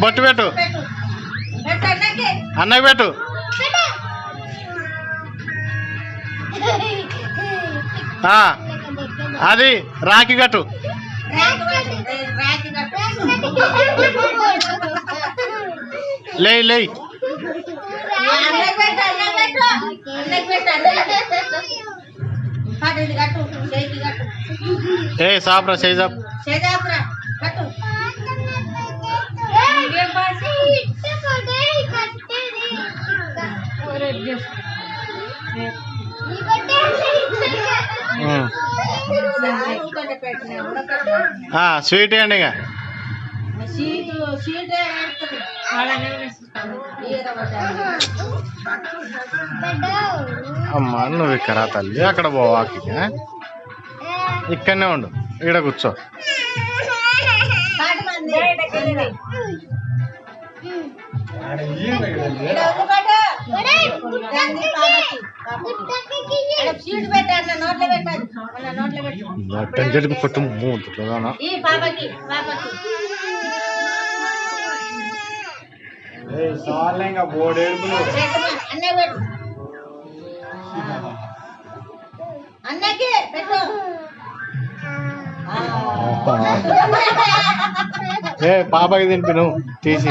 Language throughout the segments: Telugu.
బొట్టు పెట్టు అన్నకి పెట్టు అది రాఖీ కట్టు లే ఏ సాప్రా చేజాప్ స్వీట్ అండి ఇక అమ్మా నువ్వు ఇక్కడ తల్లి అక్కడ పోవాకి ఇక్కడనే ఉండు ఈడ కూర్చో టెంకెట్కి పట్టు మూతున్నా సార్లేంగా బోర్డేడుపులు అన్నకి పెట్టు ఏ పాపకి తినిపి నువ్వు తీసి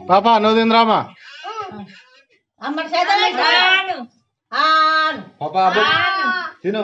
పాప నువ్వు తిందిరామా పాప తిను